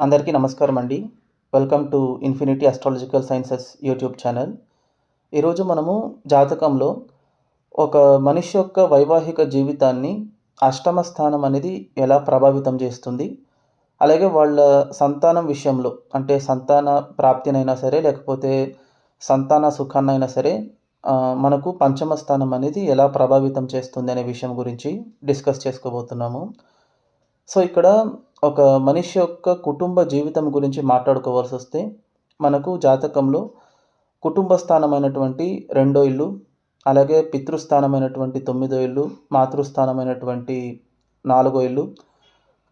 అందరికీ నమస్కారం అండి. Welcome to infinity astrological sciences YouTube channel. ఈరోజు మనము జాతకంలో ఒక మనిషి యొక్క వైవాహిక జీవితాన్ని అష్టమ స్థానం అనేది ఎలా ప్రభావితం చేస్తుంది, అలాగే వాళ్ళ సంతానం విషయంలో అంటే సంతాన ప్రాప్తినైనా సరే లేకపోతే సంతాన సుఖాన్నైనా సరే మనకు పంచమ స్థానం అనేది ఎలా ప్రభావితం చేస్తుంది అనే విషయం గురించి డిస్కస్ చేసుకోబోతున్నాము. సో ఇక్కడ ఒక మనిషి యొక్క కుటుంబ జీవితం గురించి మాట్లాడుకోవాల్సొస్తే, మనకు జాతకంలో కుటుంబ స్థానమైనటువంటి రెండో ఇల్లు, అలాగే పితృస్థానమైనటువంటి తొమ్మిదో ఇల్లు, మాతృస్థానమైనటువంటి నాలుగో ఇల్లు,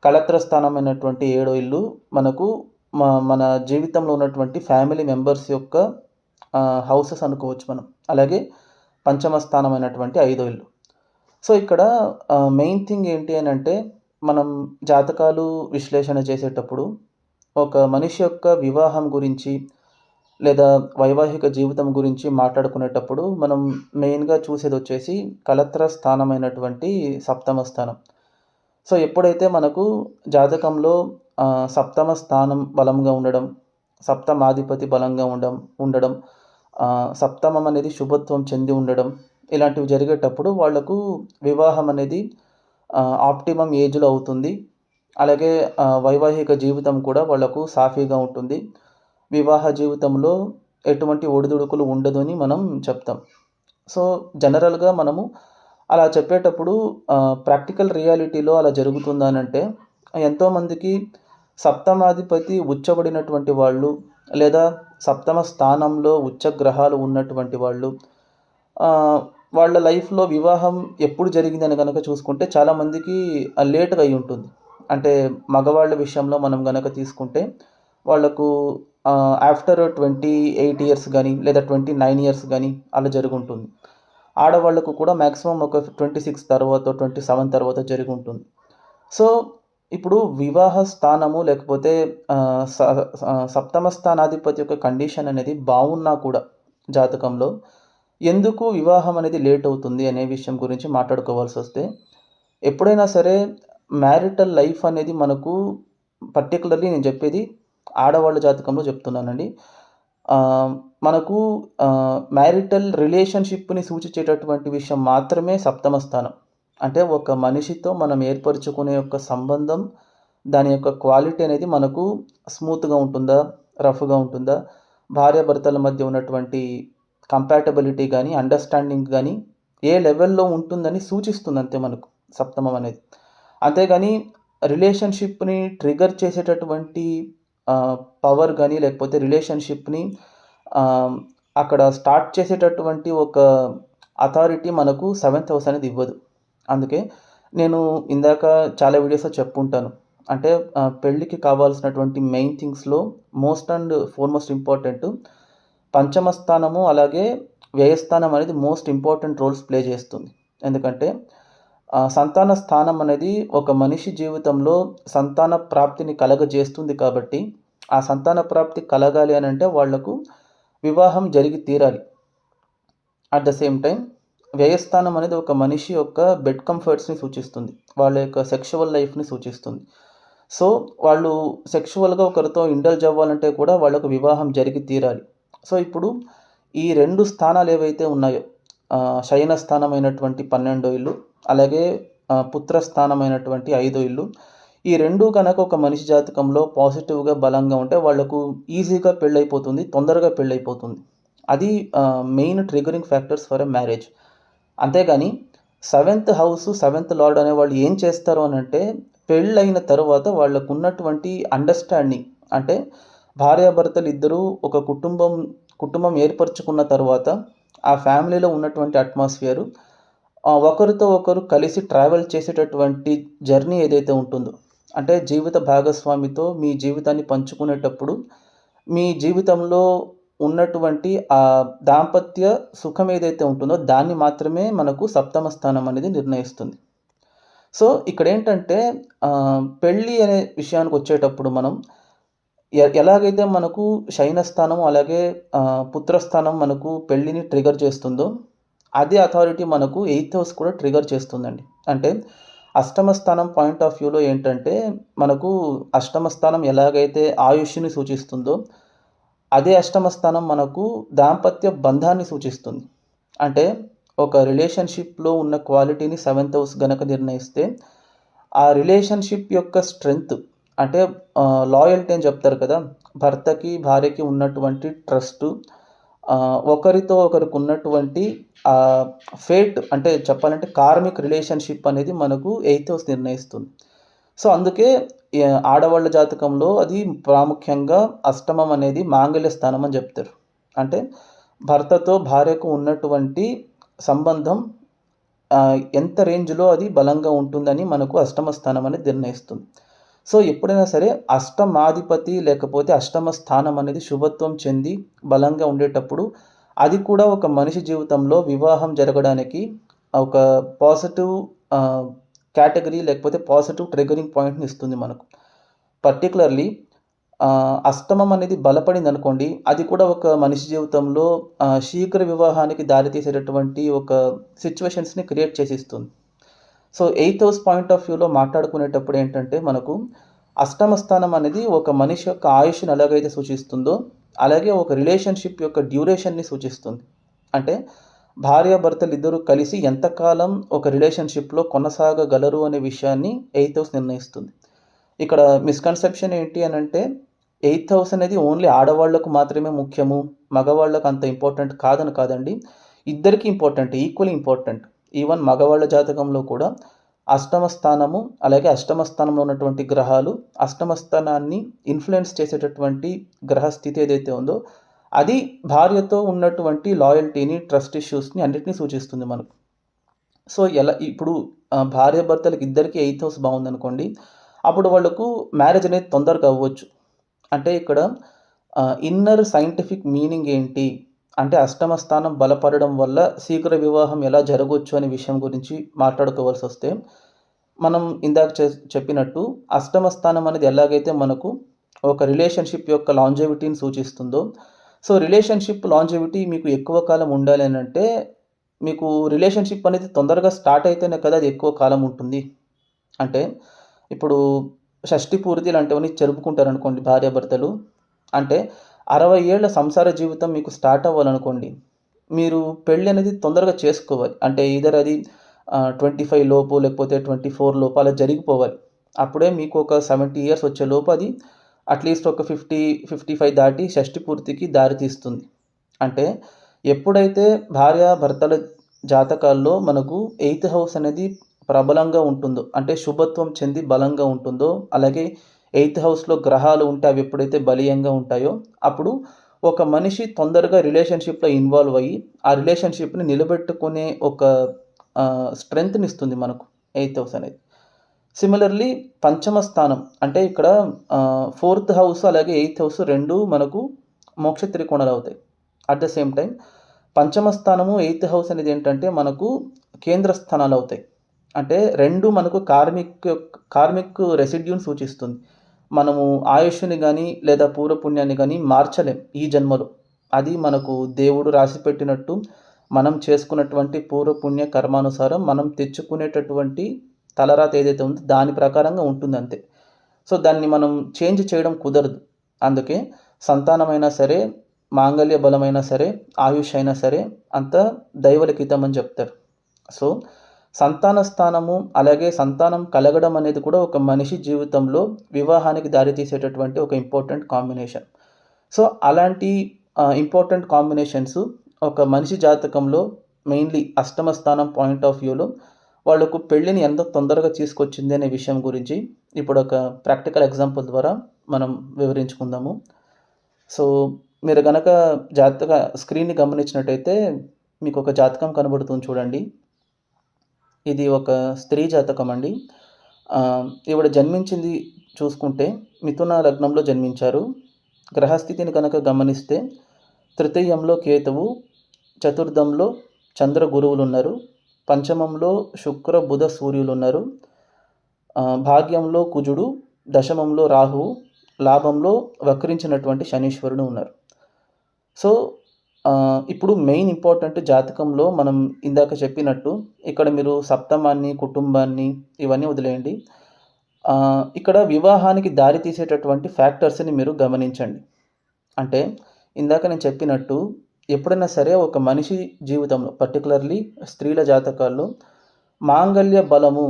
కళత్ర స్థానమైనటువంటి ఏడో ఇల్లు మనకు మన జీవితంలో ఉన్నటువంటి ఫ్యామిలీ మెంబర్స్ యొక్క హౌసెస్ అనుకోవచ్చు మనం. అలాగే పంచమ స్థానమైనటువంటి ఐదో ఇల్లు. సో ఇక్కడ మెయిన్ థింగ్ ఏంటి అని అంటే, మనం జాతకాలు విశ్లేషణ చేసేటప్పుడు ఒక మనిషి యొక్క వివాహం గురించి లేదా వైవాహిక జీవితం గురించి మాట్లాడుకునేటప్పుడు మనం మెయిన్గా చూసేది వచ్చేసి కళత్ర స్థానమైనటువంటి సప్తమ స్థానం. సో ఎప్పుడైతే మనకు జాతకంలో సప్తమ స్థానం బలంగా ఉండడం, సప్తమాధిపతి బలంగా ఉండడం సప్తమం అనేది శుభత్వం చెంది ఉండడం, ఇలాంటివి జరిగేటప్పుడు వాళ్లకు వివాహం అనేది ఆప్టిమమ్ ఏజ్లో అవుతుంది. అలాగే వైవాహిక జీవితం కూడా వాళ్లకు సాఫీగా ఉంటుంది. వివాహ జీవితంలో ఎటువంటి ఒడిదుడుకులు ఉండదు అని మనం చెప్తాం. సో జనరల్గా మనము అలా చెప్పేటప్పుడు ప్రాక్టికల్ రియాలిటీలో అలా జరుగుతుందా అని అంటే, ఎంతోమందికి సప్తమాధిపతి ఉచ్చబడినటువంటి వాళ్ళు లేదా సప్తమ స్థానంలో ఉచ్చగ్రహాలు ఉన్నటువంటి వాళ్ళు వాళ్ళ లైఫ్లో వివాహం ఎప్పుడు జరిగిందని కనుక చూసుకుంటే చాలామందికి లేట్గా అయి ఉంటుంది. అంటే మగవాళ్ళ విషయంలో మనం కనుక తీసుకుంటే వాళ్ళకు ఆఫ్టర్ 28 ఇయర్స్ కానీ లేదా 29 ఇయర్స్ కానీ అలా జరుగుంటుంది. ఆడవాళ్ళకు కూడా మ్యాక్సిమం ఒక 26 తర్వాత 27 తర్వాత జరిగి ఉంటుంది. సో ఇప్పుడు వివాహ స్థానము లేకపోతే సప్తమ స్థానాధిపతి యొక్క కండిషన్ అనేది బాగున్నా కూడా జాతకంలో ఎందుకు వివాహం అనేది లేట్ అవుతుంది అనే విషయం గురించి మాట్లాడుకోవాల్సి వస్తే, ఎప్పుడైనా సరే మ్యారిటల్ లైఫ్ అనేది మనకు పర్టికులర్లీ నేను చెప్పేది ఆడవాళ్ళ జాతకంలో చెప్తున్నానండి. మనకు మ్యారిటల్ రిలేషన్షిప్ని సూచించేటటువంటి విషయం మాత్రమే సప్తమ స్థానం. అంటే ఒక మనిషితో మనం ఏర్పరచుకునే యొక్క సంబంధం, దాని యొక్క క్వాలిటీ అనేది మనకు స్మూత్గా ఉంటుందా, రఫ్గా ఉంటుందా, భార్యాభర్తల మధ్య ఉన్నటువంటి కంపాటబిలిటీ కానీ అండర్స్టాండింగ్ కానీ ఏ లెవెల్లో ఉంటుందని సూచిస్తుంది అంతే మనకు సప్తమం అనేది. అంతేగాని రిలేషన్షిప్ని ట్రిగర్ చేసేటటువంటి పవర్ కానీ లేకపోతే రిలేషన్షిప్ని అక్కడ స్టార్ట్ చేసేటటువంటి ఒక అథారిటీ మనకు 7th హౌస్ అనేది ఇవ్వదు. అందుకే నేను ఇందాక చాలా వీడియోస్లో చెప్పుంటాను. అంటే పెళ్ళికి కావాల్సినటువంటి మెయిన్ థింగ్స్లో మోస్ట్ అండ్ ఫోర్మోస్ట్ ఇంపార్టెంట్ పంచమ స్థానము అలాగే వ్యయస్థానం అనేది మోస్ట్ ఇంపార్టెంట్ రోల్స్ ప్లే చేస్తుంది. ఎందుకంటే సంతాన స్థానం అనేది ఒక మనిషి జీవితంలో సంతాన ప్రాప్తిని కలగజేస్తుంది. కాబట్టి ఆ సంతాన ప్రాప్తి కలగాలి అని అంటే వాళ్లకు వివాహం జరిగి తీరాలి. అట్ ద సేమ్ టైం వ్యయస్థానం అనేది ఒక మనిషి యొక్క బెడ్ కంఫర్ట్స్ని సూచిస్తుంది, వాళ్ళ యొక్క సెక్షువల్ లైఫ్ని సూచిస్తుంది. సో వాళ్ళు సెక్షువల్గా ఒకరితో ఇండల్జ్ అవ్వాలంటే కూడా వాళ్ళకు వివాహం జరిగి తీరాలి. సో ఇప్పుడు ఈ 2 స్థానాలు ఏవైతే ఉన్నాయో, శయన స్థానమైనటువంటి 12వ ఇల్లు అలాగే పుత్రస్థానమైనటువంటి 5వ ఇల్లు, ఈ 2 కనుక ఒక మనిషి జాతకంలో పాజిటివ్గా బలంగా ఉంటే వాళ్లకు ఈజీగా పెళ్ళైపోతుంది, తొందరగా పెళ్ళైపోతుంది. అది main triggering factors for a marriage. అంతేగాని 7th హౌస్ 7th లార్డ్ అనే వాళ్ళు ఏం చేస్తారు అని అంటే, పెళ్ళైన తర్వాత వాళ్ళకు ఉన్నటువంటి అండర్స్టాండింగ్, అంటే భార్యాభర్తలు ఇద్దరూ ఒక కుటుంబం ఏర్పరచుకున్న తర్వాత ఆ ఫ్యామిలీలో ఉన్నటువంటి అట్మాస్ఫియరు, ఒకరితో ఒకరు కలిసి ట్రావెల్ చేసేటటువంటి జర్నీ ఏదైతే ఉంటుందో, అంటే జీవిత భాగస్వామితో మీ జీవితాన్ని పంచుకునేటప్పుడు మీ జీవితంలో ఉన్నటువంటి ఆ దాంపత్య సుఖం ఏదైతే ఉంటుందో దాన్ని మాత్రమే మనకు సప్తమ స్థానం అనేది నిర్ణయిస్తుంది. సో ఇక్కడ ఏంటంటే పెళ్ళి అనే విషయానికి వచ్చేటప్పుడు మనం ఎలాగైతే మనకు శయనస్థానం అలాగే పుత్రస్థానం మనకు పెళ్ళిని ట్రిగర్ చేస్తుందో, అదే అథారిటీ మనకు 8th హౌస్ కూడా ట్రిగర్ చేస్తుందండి. అంటే అష్టమ స్థానం పాయింట్ ఆఫ్ వ్యూలో ఏంటంటే, మనకు అష్టమ స్థానం ఎలాగైతే ఆయుష్‌ని సూచిస్తుందో, అదే అష్టమ స్థానం మనకు దాంపత్య బంధాన్ని సూచిస్తుంది. అంటే ఒక రిలేషన్‌షిప్‌లో ఉన్న క్వాలిటీని సెవెంత్ హౌస్ గనక నిర్ణయిస్తే, ఆ రిలేషన్‌షిప్ యొక్క స్ట్రెంగ్త్ అంటే లాయల్టీ అని చెప్తారు కదా! భర్తకి, భార్యకి ఉన్నటువంటి ట్రస్టు, ఒకరితో ఒకరికున్నటువంటి ఫేట్ అంటే చెప్పాలంటే కార్మిక్ రిలేషన్‌షిప్ అనేది మనకు ఎయిత్ హౌస్ నిర్ణయిస్తుంది. సో, అందుకే ఆడవాళ్ళ జాతకంలో అది ప్రాముఖ్యంగా అష్టమం అనేది మాంగళ్య స్థానం అని చెప్తారు. అంటే భర్తతో భార్యకు ఉన్నటువంటి సంబంధం ఎంత రేంజ్‌లో అది బలంగా ఉంటుందని మనకు అష్టమ స్థానం అనేది నిర్ణయిస్తుంది. సో, ఎప్పుడైనా సరే అష్టమాధిపతి లేకపోతే అష్టమ స్థానం అనేది శుభత్వం చెంది బలంగా ఉండేటప్పుడు, అది కూడా ఒక మనిషి జీవితంలో వివాహం జరగడానికి ఒక పాజిటివ్ కేటగరీ లేకపోతే పాజిటివ్ ట్రిగ్గరింగ్ పాయింట్‌ని ఇస్తుంది మనకు. పర్టిక్యులర్‌లీ అష్టమం అనేది బలపడిందనుకోండి, అది కూడా ఒక మనిషి జీవితంలో శీఘ్ర వివాహానికి దారితీసేటటువంటి ఒక సిట్యుయేషన్స్‌ని క్రియేట్ చేసిస్తుంది. So, eighth house point of వ్యూలో మాట్లాడుకునేటప్పుడు ఏంటంటే, మనకు అష్టమ స్థానం అనేది ఒక మనిషి యొక్క ఆయుష్‌ని ఎలాగైతే సూచిస్తుందో, అలాగే ఒక రిలేషన్‌షిప్ యొక్క డ్యూరేషన్‌ని సూచిస్తుంది. అంటే భార్యాభర్తలిద్దరూ కలిసి ఎంతకాలం ఒక రిలేషన్‌షిప్‌లో కొనసాగగలరు అనే విషయాన్ని ఎయిత్ హౌస్ నిర్ణయిస్తుంది. ఇక్కడ మిస్‌కన్సెప్షన్ ఏంటి అనంటే, ఎయిత్ హౌస్ అనేది ఓన్లీ ఆడవాళ్ళకు మాత్రమే ముఖ్యము, మగవాళ్ళకి అంత ఇంపార్టెంట్ కాదని కాదండి. ఇద్దరికీ ఇంపార్టెంట్, ఈక్వల్లీ ఇంపార్టెంట్. ఈవెన్ మగవాళ్ళ జాతకంలో కూడా అష్టమ స్థానము, అలాగే అష్టమ స్థానంలో ఉన్నటువంటి గ్రహాలు, అష్టమ స్థానాన్ని ఇన్‌ఫ్లుయెన్స్ చేసేటటువంటి గ్రహస్థితి ఏదైతే ఉందో, అది భార్యతో ఉన్నటువంటి లాయల్టీని, ట్రస్ట్ ఇష్యూస్‌ని అన్నిటిని సూచిస్తుంది మనకు. సో, ఇప్పుడు భార్యాభర్తలకి ఇద్దరికీ ఎయిత్ హౌస్ బావుందనుకోండి, అప్పుడు వాళ్ళకు మ్యారేజ్ అనేది తొందరగా అవ్వచ్చు. అంటే ఇక్కడ ఇన్నర్ సైంటిఫిక్ మీనింగ్ ఏంటి? అంటే అష్టమ స్థానం బలపడడం వల్ల శీఘ్ర వివాహం ఎలా జరగొచ్చు అనే విషయం గురించి మాట్లాడుకోవాల్సొస్తే, మనం ఇందాక చెప్పినట్టు అష్టమ స్థానం అనేది ఎలాగైతే మనకు ఒక రిలేషన్‌షిప్ యొక్క లాంజెవిటీని సూచిస్తుందో, సో, రిలేషన్‌షిప్ లాంజెవిటీ మీకు ఎక్కువ కాలం ఉండాలి అనంటే, మీకు రిలేషన్‌షిప్ అనేది తొందరగా స్టార్ట్ అయితేనే కదా అది ఎక్కువ కాలం ఉంటుంది. అంటే ఇప్పుడు షష్టి పూర్తి ఇలాంటివన్నీ జరుపుకుంటారనుకోండి భార్యాభర్తలు. అంటే 60 ఏళ్ల సంసార జీవితం మీకు స్టార్ట్ అవ్వాలనుకోండి, మీరు పెళ్లి అనేది తొందరగా చేసుకోవాలి. అంటే ఎయిదర్ అది 25 లోపు లేకపోతే 24 లోపు అలా జరిగిపోవాలి. అప్పుడే మీకు ఒక 70 ఇయర్స్ వచ్చేలోపు అది అట్‌లీస్ట్ ఒక 50, 55 దాటి షష్టి పూర్తికి దారి తీస్తుంది. అంటే ఎప్పుడైతే భార్యాభర్తల జాతకాల్లో మనకు ఎయిత్ హౌస్ అనేది ప్రబలంగా ఉంటుందో, అంటే శుభత్వం చెంది బలంగా ఉంటుందో, అలాగే ఎయిత్ హౌస్‌లో గ్రహాలు ఉంటే అవి ఎప్పుడైతే బలీయంగా ఉంటాయో, అప్పుడు ఒక మనిషి తొందరగా రిలేషన్‌షిప్‌లో ఇన్వాల్వ్ అయ్యి, ఆ రిలేషన్‌షిప్‌ని నిలబెట్టుకునే ఒక స్ట్రెంగ్త్‌నిస్తుంది మనకు ఎయిత్ హౌస్ అనేది. సిమిలర్‌లీ పంచమ స్థానం అంటే ఇక్కడ ఫోర్త్ హౌస్ అలాగే ఎయిత్ హౌస్ 2 మనకు మోక్ష త్రికోణాలవుతాయి. అట్ ద సేమ్ టైమ్ పంచమ స్థానము, ఎయిత్ హౌస్ అనేది ఏంటంటే మనకు కేంద్ర స్థానాలవుతాయి. అంటే 2 మనకు కార్మిక్ రెసిడ్యూని సూచిస్తుంది. మనము ఆయుష్‌ని గాని, లేదా పూర్వపుణ్యాన్ని గాని మార్చలేం ఈ జన్మలో. అది మనకు దేవుడు రాసిపెట్టినట్టు మనం చేసుకున్నటువంటి పూర్వపుణ్య కర్మానుసారం మనం తెచ్చుకునేటటువంటి తలరాత ఏదైతే ఉందో దాని ప్రకారంగా ఉంటుందంతే. సో, దాన్ని మనం చేంజ్ చేయడం కుదరదు. అందుకే సంతానమైనా సరే, మాంగళ్య బలమైనా సరే, ఆయుష్ అయినా సరే అంతా దైవలిఖితం అని చెప్తారు. సో, సంతాన స్థానము, అలాగే సంతానం కలగడం అనేది కూడా ఒక మనిషి జీవితంలో వివాహానికి దారితీసేటటువంటి ఒక ఇంపార్టెంట్ కాంబినేషన్. సో, అలాంటి ఇంపార్టెంట్ కాంబినేషన్స్ ఒక మనిషి జాతకంలో మెయిన్‌లీ అష్టమ స్థానం పాయింట్ ఆఫ్ వ్యూలో వాళ్ళకు పెళ్ళిని ఎంత తొందరగా తీసుకొచ్చింది అనే విషయం గురించి ఇప్పుడొక ప్రాక్టికల్ ఎగ్జాంపుల్ ద్వారా మనం వివరించుకుందాము. సో, మీరు గనక స్క్రీన్‌ని గమనించినట్టయితే మీకొక జాతకం కనబడుతుంది చూడండి. ఇది ఒక స్త్రీ జాతకం అండి. ఈవిడ జన్మించింది చూసుకుంటే మిథున లగ్నంలో జన్మించారు. గ్రహస్థితిని కనుక గమనిస్తే తృతీయంలో కేతువు, చతుర్థంలో చంద్ర గురువులున్నారు. పంచమంలో శుక్ర, బుధ, సూర్యులున్నారు. భాగ్యంలో కుజుడు, దశమంలో రాహువు, లాభంలో వక్రించినటువంటి శనీశ్వరుడు ఉన్నారు. సో, ఇప్పుడు మెయిన్ ఇంపార్టెంట్ జాతకంలో మనం ఇందాక చెప్పినట్టు ఇక్కడ మీరు సప్తమాన్ని, కుటుంబాన్ని ఇవన్నీ వదిలేయండి. ఇక్కడ వివాహానికి దారి తీసేటటువంటి ఫ్యాక్టర్స్‌ని మీరు గమనించండి. అంటే ఇందాక నేను చెప్పినట్టు ఎప్పుడైనా సరే ఒక మనిషి జీవితంలో పర్టిక్యులర్‌లీ స్త్రీల జాతకాల్లో మాంగల్య బలము,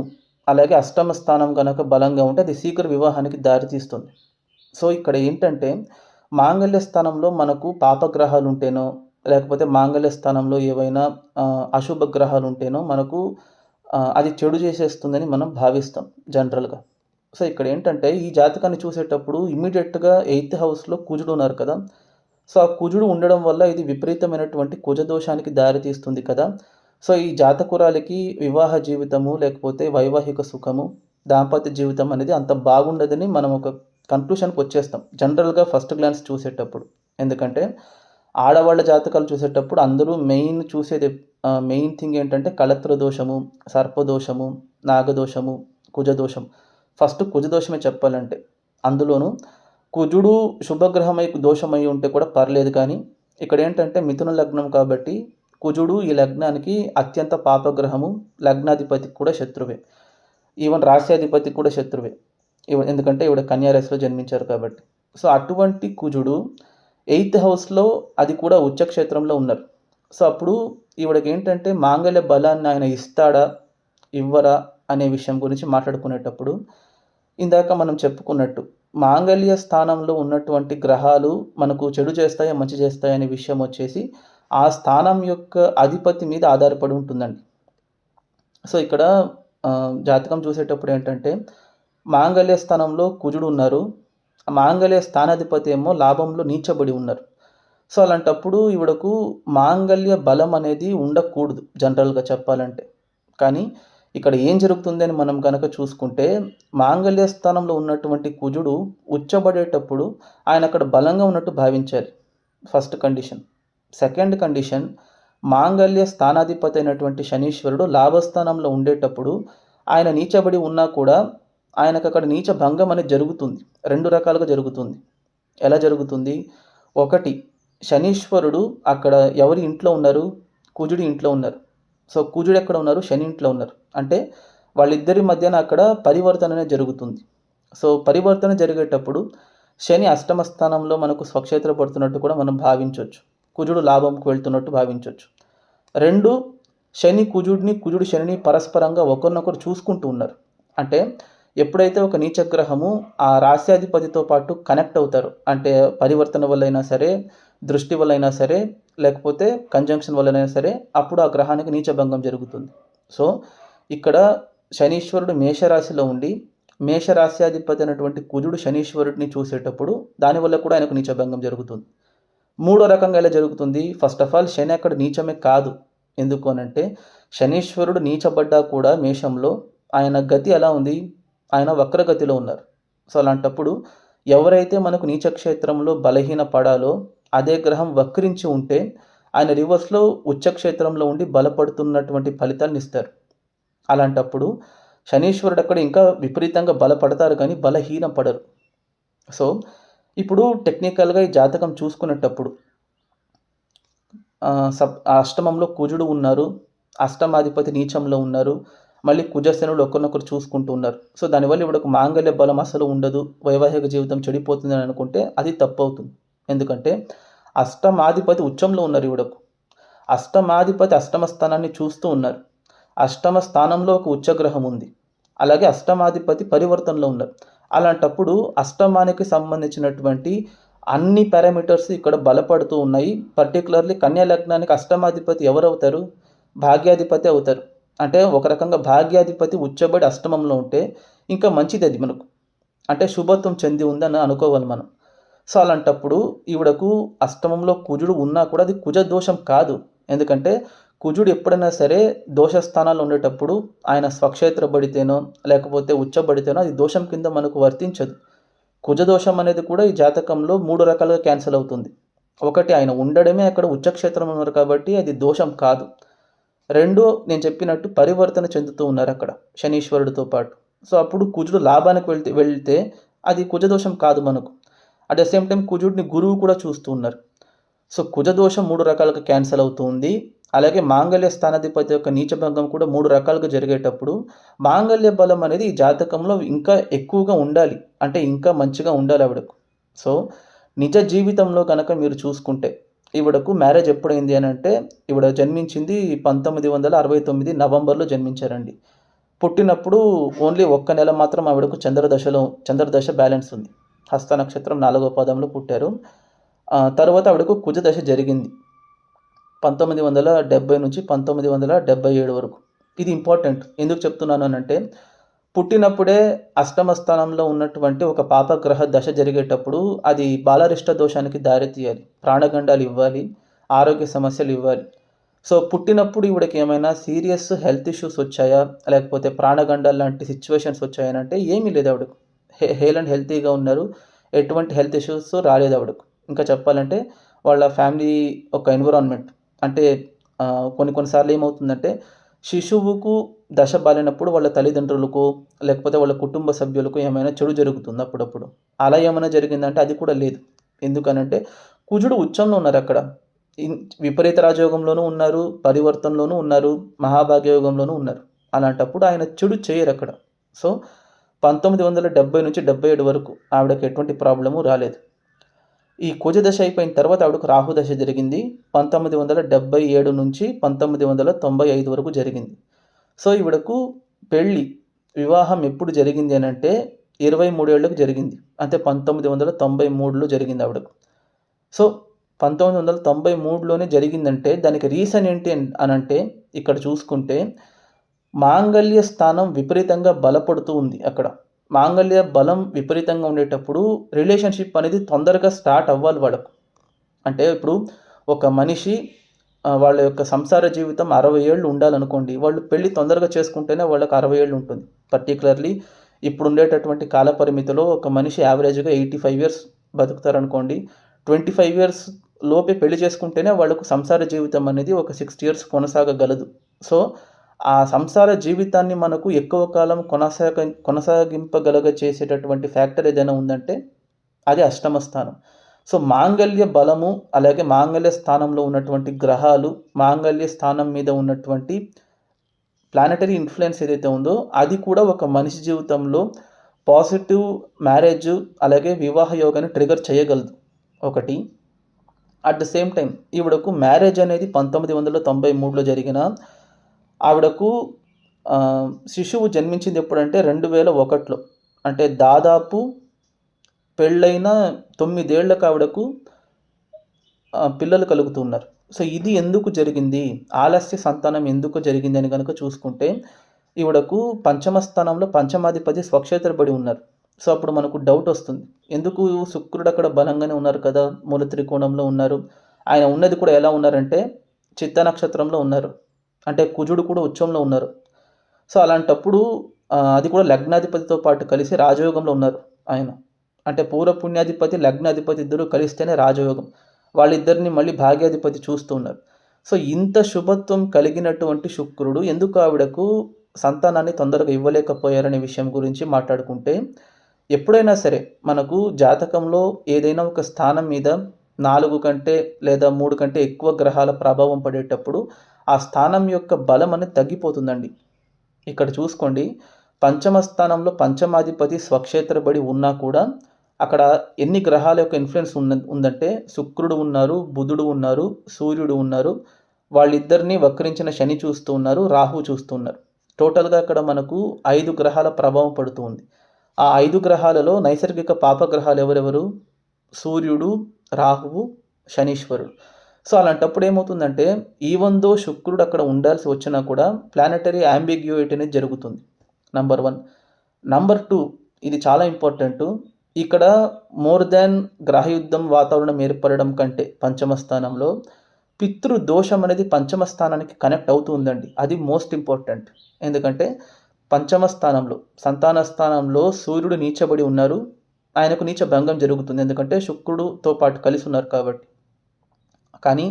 అలాగే అష్టమ స్థానం గనక బలంగా ఉంటే అది శీఘ్ర వివాహానికి దారి తీస్తుంది. సో, ఇక్కడ ఏంటంటే మాంగల్య స్థానంలో మనకు పాపగ్రహాలుంటేనో, లేకపోతే మాంగల్య స్థానంలో ఏవైనా అశుభ గ్రహాలుంటేనో మనకు అది చెడు చేసేస్తుందని మనం భావిస్తాం జనరల్‌గా. సో, ఇక్కడేంటంటే ఈ జాతకాన్ని చూసేటప్పుడు ఇమ్మీడియేట్‌గా 8థ్ హౌస్‌లో కుజుడు ఉన్నారు కదా! సో, ఆ కుజుడు ఉండడం వల్ల ఇది విపరీతమైనటువంటి కుజదోషానికి దారి తీస్తుంది కదా! సో, ఈ జాతకురాలికి వివాహ జీవితము, లేకపోతే వైవాహిక సుఖము, దాంపత్య జీవితం అనేది అంత బాగుండదని మనం ఒక కన్క్లూషన్‌కొచ్చేస్తాం. జనరల్‌గా ఫస్ట్ గ్లాన్స్ చూసేటప్పుడు. ఎందుకంటే ఆడవాళ్ళ జాతకాలు చూసేటప్పుడు అందరూ మెయిన్ థింగ్ ఏంటంటే కళత్ర దోషము, సర్పదోషము, నాగదోషము, కుజదోషం. ఫస్ట్ కుజదోషమే చెప్పాలంటే. అందులోనూ కుజుడు శుభగ్రహమై దోషమై ఉంటే కూడా పర్లేదు కానీ, ఇక్కడేంటంటే మిథున లగ్నం కాబట్టి కుజుడు ఈ లగ్నానికి అత్యంత పాపగ్రహము, లగ్నాధిపతికి కూడా శత్రువే. ఈవెన్ రాశ్యాధిపతికి కూడా శత్రువే. ఎందుకంటే ఈవిడ కన్యా రాశిలో జన్మించారు కాబట్టి. సో, అటువంటి కుజుడు 8థ్ హౌస్‌లో అది కూడా ఉచ్చక్షేత్రంలో ఉన్నారు. సో, అప్పుడు ఈవిడకేంటంటే మాంగల్య బలాన్ని ఆయన ఇస్తాడా? ఇవ్వరా? అనే విషయం గురించి మాట్లాడుకునేటప్పుడు ఇందాక మనం చెప్పుకున్నట్టు మాంగల్య స్థానంలో ఉన్నటువంటి గ్రహాలు మనకు చెడు చేస్తాయా? మంచి చేస్తాయా? అనే విషయం వచ్చేసి ఆ స్థానం యొక్క అధిపతి మీద ఆధారపడి ఉంటుందండి. సో, ఇక్కడ జాతకం చూసేటప్పుడు ఏంటంటే మాంగల్య స్థానంలో కుజుడు ఉన్నారు. మాంగల్య స్థానాధిపతి ఏమో లాభంలో నీచబడి ఉన్నారు. సో, అలాంటప్పుడు ఈవిడకు మాంగల్య బలం అనేది ఉండకూడదు జనరల్‌గా చెప్పాలంటే. కానీ ఇక్కడ ఏం జరుగుతుందని మనం గనక చూసుకుంటే, మాంగల్య స్థానంలో ఉన్నటువంటి కుజుడు ఉచ్చబడేటప్పుడు ఆయన అక్కడ బలంగా ఉన్నట్టు భావించాలి. First condition. Second condition, Mangalya స్థానాధిపతి అయినటువంటి శనీశ్వరుడు లాభస్థానంలో ఉండేటప్పుడు ఆయన నీచబడి ఉన్నా కూడా ఆయనకక్కడ నీచ భంగం అనేది జరుగుతుంది. 2 రకాలుగా జరుగుతుంది. ఎలా జరుగుతుంది? ఒకటి, శనీశ్వరుడు అక్కడ ఎవరి ఇంట్లో ఉన్నారు? కుజుడి ఇంట్లో ఉన్నారు. సో, కుజుడు ఎక్కడ ఉన్నారు? శని ఇంట్లో ఉన్నారు. అంటే వాళ్ళిద్దరి మధ్యన అక్కడ పరివర్తన అనేది జరుగుతుంది. సో, పరివర్తన జరిగేటప్పుడు శని అష్టమ స్థానంలో మనకు స్వక్షేత్ర పడుతున్నట్టు కూడా మనం భావించొచ్చు. కుజుడు లాభంకు వెళ్తున్నట్టు భావించొచ్చు. 2, శని కుజుడిని, కుజుడు శనిని పరస్పరంగా ఒకరినొకరు చూసుకుంటూ ఉన్నారు. అంటే ఎప్పుడైతే ఒక నీచగ్రహము ఆ రాశ్యాధిపతితో పాటు కనెక్ట్ అవుతారో, అంటే పరివర్తన వల్లైనా సరే, దృష్టి వల్లైనా సరే, లేకపోతే కంజంక్షన్ వల్లైనా సరే, అప్పుడు ఆ గ్రహానికి నీచభంగం జరుగుతుంది. సో, ఇక్కడ శనీశ్వరుడు మేషరాశిలో ఉండి, మేషరాశ్యాధిపతి అయినటువంటి కుజుడు శనీశ్వరుడిని చూసేటప్పుడు దానివల్ల కూడా ఆయనకు నీచభంగం జరుగుతుంది. మూడో రకంగా ఎలా జరుగుతుంది? ఫస్ట్ ఆఫ్ ఆల్ శని అక్కడ నీచమే కాదు. ఎందుకు అనంటే శనీశ్వరుడు నీచబడ్డా కూడా మేషంలో ఆయన గతి ఎలా ఉంది? ఆయన వక్రగతిలో ఉన్నారు. సో, అలాంటప్పుడు ఎవరైతే మనకు నీచక్షేత్రంలో బలహీన పడాలో అదే గ్రహం వక్రించి ఉంటే ఆయన రివర్స్‌లో ఉచ్చక్షేత్రంలో ఉండి బలపడుతున్నటువంటి ఫలితాలను ఇస్తారు. అలాంటప్పుడు శనీశ్వరుడు అక్కడ ఇంకా విపరీతంగా బలపడతారు కానీ బలహీన పడరు. సో, ఇప్పుడు టెక్నికల్‌గా ఈ జాతకం చూసుకునేటప్పుడు అష్టమంలో కుజుడు ఉన్నారు. అష్టమాధిపతి నీచంలో ఉన్నారు. మళ్ళీ కుజశనులు ఒకరినొకరు చూసుకుంటూ ఉన్నారు. సో, దానివల్ల ఈవిడకు మాంగల్య బలం అసలు ఉండదు. వైవాహిక జీవితం చెడిపోతుందని అనుకుంటే అది తప్పవుతుంది. ఎందుకంటే అష్టమాధిపతి ఉచ్చంలో ఉన్నారు ఈవిడకు. అష్టమాధిపతి అష్టమ స్థానాన్ని చూస్తూ ఉన్నారు. అష్టమ స్థానంలో ఒక ఉచ్చగ్రహం ఉంది. అలాగే అష్టమాధిపతి పరివర్తనలో ఉన్నారు. అలాంటప్పుడు అష్టమానికి సంబంధించినటువంటి అన్ని పారామీటర్స్ ఇక్కడ బలపడుతూ ఉన్నాయి. పర్టిక్యులర్‌లీ కన్యా లగ్నానికి అష్టమాధిపతి ఎవరవుతారు? భాగ్యాధిపతి అవుతారు. అంటే ఒక రకంగా భాగ్యాధిపతి ఉచ్చబడి అష్టమంలో ఉంటే ఇంకా మంచిదది మనకు. అంటే శుభత్వం చెంది ఉందని అనుకోవాలి మనం. సో, అలాంటప్పుడు ఈవిడకు అష్టమంలో కుజుడు ఉన్నా కూడా అది కుజ దోషం కాదు. ఎందుకంటే కుజుడు ఎప్పుడైనా సరే దోష స్థానాల్లో ఉండేటప్పుడు ఆయన స్వక్షేత్రబడితేనో, లేకపోతే ఉచ్చబడితేనో అది దోషం కింద మనకు వర్తించదు. కుజదోషం అనేది కూడా ఈ జాతకంలో 3 రకాలుగా క్యాన్సెల్ అవుతుంది. ఒకటి, ఆయన ఉండడమే అక్కడ ఉచ్చక్షేత్రంలో ఉన్నారు కాబట్టి అది దోషం కాదు. 2, నేను చెప్పినట్టు పరివర్తన చెందుతూ ఉన్నారక్కడ శనీశ్వరుడితో పాటు. సో, అప్పుడు కుజుడు లాభానికి వెళ్తే అది కుజదోషం కాదు మనకు. అట్ ద సేమ్ టైమ్ కుజుడిని గురువు కూడా చూస్తూ ఉన్నారు. సో కుజదోషం 3 రకాలుగా క్యాన్సల్ అవుతుంది. అలాగే మాంగళ్య స్థానాధిపతి యొక్క నీచభంగం కూడా 3 రకాలుగా జరిగేటప్పుడు మాంగళ్య బలం అనేది ఈ జాతకంలో ఇంకా ఎక్కువగా ఉండాలి. అంటే ఇంకా మంచిగా ఉండాలి ఆవిడకు. సో నిజ జీవితంలో గనక మీరు చూసుకుంటే ఈవిడకు మ్యారేజ్ ఎప్పుడైంది అనంటే ఈవిడ జన్మించింది 1969 నవంబర్‌లో జన్మించారండి. పుట్టినప్పుడు ఓన్లీ ఒక్క నెల మాత్రం ఆవిడకు చంద్రదశ బ్యాలెన్స్ ఉంది. హస్త నక్షత్రం 4వ పాదంలో పుట్టారు. తర్వాత ఆవిడకు కుజదశ జరిగింది. 1970 నుంచి 1977 వరకు. ఇది ఇంపార్టెంట్. ఎందుకు చెప్తున్నాను అనంటే పుట్టినప్పుడే అష్టమ స్థానంలో ఉన్నటువంటి ఒక పాపగ్రహ దశ జరిగేటప్పుడు అది బాలారిష్ట దోషానికి దారి తీయాలి. ప్రాణగండాలు ఇవ్వాలి. ఆరోగ్య సమస్యలు ఇవ్వాలి. సో పుట్టినప్పుడు ఈవిడకి ఏమైనా సీరియస్ హెల్త్ ఇష్యూస్ వచ్చాయా? లేకపోతే ప్రాణగండాలు లాంటి సిచ్యువేషన్స్ వచ్చాయనంటే ఏమీ లేదు ఆవిడకు. హేల్ అండ్ హెల్తీగా ఉన్నారు. ఎటువంటి హెల్త్ ఇష్యూస్ రాలేదు ఆవిడకు. ఇంకా చెప్పాలంటే వాళ్ళ ఫ్యామిలీ ఒక ఎన్విరాన్మెంట్ అంటే కొన్ని సార్లు ఏమవుతుందంటే శిశువుకు దశ బాలేనప్పుడు వాళ్ళ తల్లిదండ్రులకు లేకపోతే వాళ్ళ కుటుంబ సభ్యులకు ఏమైనా చెడు జరుగుతుంది అప్పుడప్పుడు. అలా ఏమైనా జరిగిందంటే అది కూడా లేదు. ఎందుకనంటే కుజుడు ఉచ్చంలో ఉన్నారు అక్కడ. విపరీత రాజయోగంలోనూ ఉన్నారు, పరివర్తనలోనూ ఉన్నారు, మహాభాగ్యయోగంలోనూ ఉన్నారు. అలాంటప్పుడు ఆయన చెడు చేయరక్కడ. సో 1970 నుంచి 77 వరకు ఆవిడకి ఎటువంటి ప్రాబ్లము రాలేదు. ఈ కుజదశ అయిపోయిన తర్వాత ఆవిడకు రాహు దశ జరిగింది. 1977 నుంచి 1995 వరకు జరిగింది. సో ఈవిడకు వివాహం ఎప్పుడు జరిగింది అనంటే 23 ఏళ్ళకు జరిగింది. అంటే 1993లో జరిగింది ఆవిడకు. సో 1993లోనే జరిగిందంటే దానికి రీజన్ ఏంటి అనంటే ఇక్కడ చూసుకుంటే మాంగళ్య స్థానం విపరీతంగా బలపడుతూ ఉంది అక్కడ. మాంగళ్య బలం విపరీతంగా ఉండేటప్పుడు రిలేషన్షిప్ అనేది తొందరగా స్టార్ట్ అవ్వాలి వాళ్ళకు. అంటే ఇప్పుడు ఒక మనిషి వాళ్ళ యొక్క సంసార జీవితం 60 ఏళ్ళు ఉండాలనుకోండి. వాళ్ళు పెళ్లి తొందరగా చేసుకుంటేనే వాళ్ళకి 60 ఏళ్ళు ఉంటుంది. పర్టిక్యులర్లీ ఇప్పుడు ఉండేటటువంటి కాల పరిమితిలో ఒక మనిషి యావరేజ్‌గా 85 ఇయర్స్ బతుకుతారనుకోండి. 25 ఇయర్స్ లోపే పెళ్లి చేసుకుంటేనే వాళ్ళకు సంసార జీవితం అనేది ఒక 60 ఇయర్స్ కొనసాగగలదు. సో ఆ సంసార జీవితాన్ని మనకు ఎక్కువ కాలం కొనసాగింపగలగ చేసేటటువంటి ఫ్యాక్టర్ ఏదైనా ఉందంటే అది అష్టమ స్థానం. సో మాంగళ్య బలము అలాగే మాంగళ్య స్థానంలో ఉన్నటువంటి గ్రహాలు, మాంగళ్య స్థానం మీద ఉన్నటువంటి ప్లానెటరీ ఇన్ఫ్లుయెన్స్ ఏదైతే ఉందో అది కూడా ఒక మనిషి జీవితంలో పాజిటివ్ మ్యారేజ్ అలాగే వివాహ యోగాన్ని ట్రిగర్ చేయగలదు ఒకటి. అట్ ద సేమ్ టైం ఈవిడకు మ్యారేజ్ అనేది 1993లో జరిగిన ఆవిడకు శిశువు జన్మించింది ఎప్పుడంటే 2001లో. అంటే దాదాపు పెళ్ళైన 9 ఏళ్ళకి ఆవిడకు పిల్లలు కలుగుతున్నారు. సో ఇది ఎందుకు జరిగింది? ఆలస్య సంతానం ఎందుకు జరిగింది అని కనుక చూసుకుంటే ఈవిడకు పంచమ స్థానంలో పంచమాధిపతి స్వక్షేత్రబడి ఉన్నారు. సో అప్పుడు మనకు డౌట్ వస్తుంది. ఎందుకు శుక్రుడు అక్కడ బలంగానే ఉన్నారు కదా, మూల త్రికోణంలో ఉన్నారు. ఆయన ఉన్నది కూడా ఎలా ఉన్నారంటే చిత్త నక్షత్రంలో ఉన్నారు. అంటే కుజుడు కూడా ఉచ్చంలో ఉన్నారు. సో అలాంటప్పుడు అది కూడా లగ్నాధిపతితో పాటు కలిసి రాజయోగంలో ఉన్నారు ఆయన. అంటే పూర్వ పుణ్యాధిపతి లగ్నాధిపతి ఇద్దరు కలిస్తేనే రాజయోగం. వాళ్ళిద్దరిని మళ్ళీ భాగ్యాధిపతి చూస్తూ ఉన్నారు. సో ఇంత శుభత్వం కలిగినటువంటి శుక్రుడు ఎందుకు ఆవిడకు సంతానాన్ని తొందరగా ఇవ్వలేకపోయారనే విషయం గురించి మాట్లాడుకుంటే ఎప్పుడైనా సరే మనకు జాతకంలో ఏదైనా ఒక స్థానం మీద 4 కంటే లేదా 3 కంటే ఎక్కువ గ్రహాల ప్రభావం పడేటప్పుడు ఆ స్థానం యొక్క బలం అనేది తగ్గిపోతుందండి. ఇక్కడ చూసుకోండి, పంచమ స్థానంలో పంచమాధిపతి స్వక్షేత్రబడి ఉన్నా కూడా అక్కడ ఎన్ని గ్రహాల యొక్క ఇన్ఫ్లుయెన్స్ ఉందంటే శుక్రుడు ఉన్నారు, బుధుడు ఉన్నారు, సూర్యుడు ఉన్నారు. వాళ్ళిద్దరిని వక్రించిన శని చూస్తూ ఉన్నారు, రాహు చూస్తూ ఉన్నారు. టోటల్గా అక్కడ మనకు 5 గ్రహాల ప్రభావం పడుతూ ఉంది. ఆ 5 గ్రహాలలో నైసర్గిక పాపగ్రహాలు ఎవరెవరు? సూర్యుడు, రాహువు, శనీశ్వరుడు. సో అలాంటప్పుడు ఏమవుతుందంటే ఈవెన్ దో శుక్రుడు అక్కడ ఉండాల్సి వచ్చినా కూడా ప్లానెటరీ యాంబిగ్యూయిటీ అనేది జరుగుతుంది. నంబర్ 1. నంబర్ 2 ఇది చాలా ఇంపార్టెంట్. ఇక్కడ మోర్ దాన్ గ్రహయుద్ధం వాతావరణం ఏర్పడడం కంటే పంచమ స్థానంలో పితృదోషం అనేది పంచమ స్థానానికి కనెక్ట్ అవుతుందండి. అది మోస్ట్ ఇంపార్టెంట్. ఎందుకంటే పంచమ స్థానంలో సంతాన స్థానంలో సూర్యుడు నీచబడి ఉన్నారు. ఆయనకు నీచ భంగం జరుగుతుంది. ఎందుకంటే శుక్రుడుతో పాటు కలిసి ఉన్నారు కాబట్టి. కానీ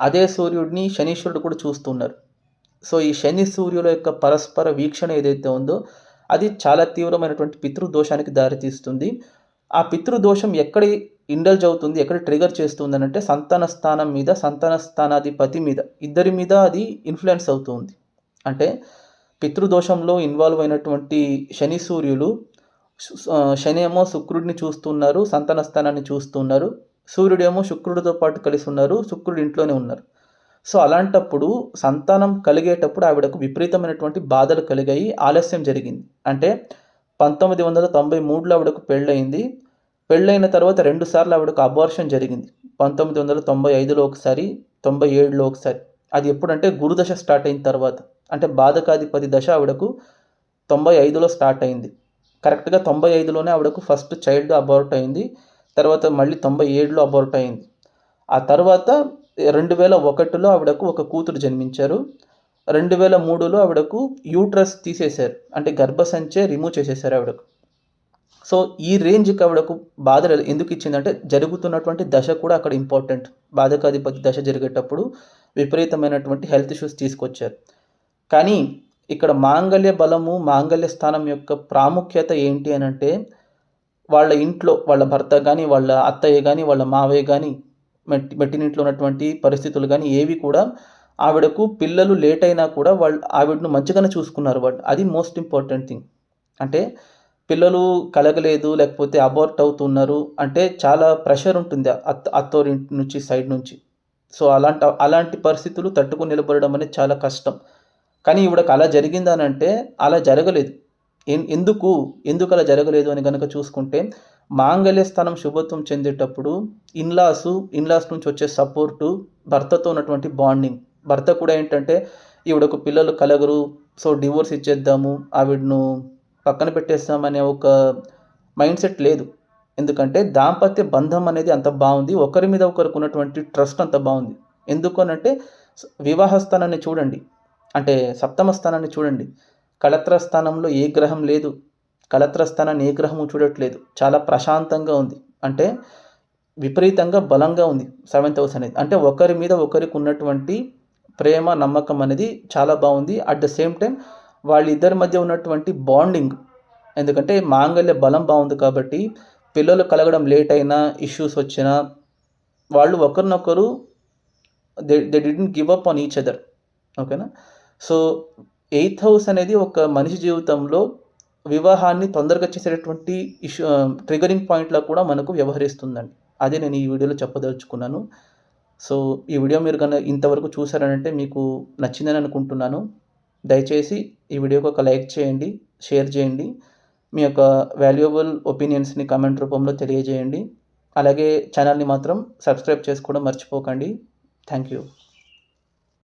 అదే సూర్యుడిని శనీశ్వరుడు కూడా చూస్తున్నారు. సో ఈ శని సూర్యుల యొక్క పరస్పర వీక్షణ ఏదైతే ఉందో అది చాలా తీవ్రమైనటువంటి పితృదోషానికి దారితీస్తుంది. ఆ పితృదోషం ఇండల్జ్ అవుతుంది, ఎక్కడ ట్రిగర్ చేస్తుందనంటే సంతాన స్థానం మీద, సంతాన స్థానాధిపతి మీద, ఇద్దరి మీద అది ఇన్‌ఫ్లుయెన్స్ అవుతుంది. అంటే పితృదోషంలో ఇన్వాల్వ్ అయినటువంటి శని, సూర్యులు శని ఏమో శుక్రుడిని చూస్తున్నారు, సంతాన స్థానాన్ని చూస్తున్నారు. సూర్యుడేమో శుక్రుడితో పాటు కలిసి ఉన్నారు, శుక్రుడు ఇంట్లోనే ఉన్నారు. సో, అలాంటప్పుడు సంతానం కలిగేటప్పుడు ఆవిడకు విపరీతమైనటువంటి బాధలు కలిగాయి. ఆలస్యం జరిగింది. అంటే 1993లో ఆవిడకు పెళ్ళయింది. పెళ్ళైన తర్వాత 2 సార్లు ఆవిడకు అబార్షన్ జరిగింది. 1995లో ఒకసారి, 97లో ఒకసారి. అది ఎప్పుడంటే గురుదశ స్టార్ట్ అయిన తర్వాత. అంటే బాధకాధిపతి దశ ఆవిడకు 95లో స్టార్ట్ అయింది. కరెక్ట్‌గా 95లోనే ఆవిడకు ఫస్ట్ చైల్డ్ అబార్ట్ అయింది. తర్వాత మళ్ళీ 97లో అబార్ట్ అయింది. ఆ తర్వాత 2001లో ఆవిడకు ఒక కూతురు జన్మించారు. 2003లో ఆవిడకు యూట్రస్ తీసేశారు. అంటే గర్భసంచే రిమూవ్ చేసేశారు ఆవిడకు. సో, ఈ రేంజ్‌కి ఆవిడకు బాధలు ఎందుకు ఇచ్చిందంటే జరుగుతున్నటువంటి దశ కూడా అక్కడ ఇంపార్టెంట్. బాధకాధిపతి దశ జరిగేటప్పుడు విపరీతమైనటువంటి హెల్త్ ఇష్యూస్ తీసుకొచ్చారు. కానీ ఇక్కడ మాంగళ్య బలము, మాంగళ్య స్థానం యొక్క ప్రాముఖ్యత ఏంటి అనంటే, వాళ్ళ ఇంట్లో వాళ్ళ భర్త గానీ, వాళ్ళ అత్తయ్య గానీ, వాళ్ళ మావయ్య గానీ, మెట్టినింట్లో ఉన్నటువంటి పరిస్థితులు గానీ ఏవి కూడా ఆవిడకు పిల్లలు లేట్ అయినా కూడా ఆవిడను మంచిగానే చూసుకున్నారు వాళ్ళు. అది మోస్ట్ ఇంపార్టెంట్ థింగ్. అంటే పిల్లలు కలగలేదు, లేకపోతే అబార్ట్ అవుతున్నారు అంటే చాలా ప్రెషర్ ఉంటుంది అత్తోరింటి నుంచి, సైడ్ నుంచి. సో, అలాంటి పరిస్థితులు తట్టుకొని నిలబడడం అనేది చాలా కష్టం. కానీ ఈవిడకి అలా జరిగిందనంటే అలా జరగలేదు. ఎందుకు అలా జరగలేదు అని గనక చూసుకుంటే, మాంగళ్య స్థానం శుభత్వం చెందేటప్పుడు ఇన్‌లాస్ నుంచి వచ్చే సపోర్టు, భర్తతో ఉన్నటువంటి బాండింగ్. భర్త కూడా ఏంటంటే ఈవిడకు పిల్లలు కలగరు, సో డివోర్స్ ఇచ్చేద్దాము, ఆవిడను పక్కన పెట్టేస్తామనే ఒక మైండ్‌సెట్ లేదు. ఎందుకంటే దాంపత్య బంధం అనేది అంత బావుంది. ఒకరి మీద ఒకరికి ఉన్నటువంటి ట్రస్ట్ అంత బావుంది. ఎందుకు అనంటే వివాహ స్థానాన్ని చూడండి. అంటే సప్తమ స్థానాన్ని చూడండి. కళత్ర స్థానంలో ఏ గ్రహం లేదు. కళత్ర స్థానాన్ని ఏ గ్రహము చూడట్లేదు. చాలా ప్రశాంతంగా ఉంది. అంటే విపరీతంగా బలంగా ఉంది 7th హౌస్ అనేది. అంటే ఒకరి మీద ఒకరికి ఉన్నటువంటి ప్రేమ, నమ్మకం అనేది చాలా బావుంది. అట్ ద సేమ్ టైమ్ వాళ్ళిద్దరి మధ్య ఉన్నటువంటి బాండింగ్, ఎందుకంటే మాంగళ్య బలం బావుంది కాబట్టి పిల్లలు కలగడం లేట్ అయినా, ఇష్యూస్ వచ్చినా వాళ్ళు ఒకరినొకరు they didn't give up on each other. ఓకేనా? సో, 8th హౌస్ అనేది ఒక మనిషి జీవితంలో వివాహాన్ని తొందరగా చేసేటటువంటి ట్రిగరింగ్ పాయింట్‌లా కూడా మనకు వ్యవహరిస్తుందండి. అదే నేను ఈ వీడియోలో చెప్పదలుచుకున్నాను. సో, ఈ వీడియో మీరు ఇంతవరకు చూసారనంటే మీకు నచ్చిందని అనుకుంటున్నాను. దయచేసి ఈ వీడియోకి ఒక లైక్ చేయండి, షేర్ చేయండి. మీ యొక్క వాల్యుయబుల్ ఒపీనియన్స్‌ని కామెంట్ రూపంలో తెలియజేయండి. అలాగే ఛానల్‌ని మాత్రం సబ్స్క్రైబ్ చేసుకోవడం మర్చిపోకండి. Thank you.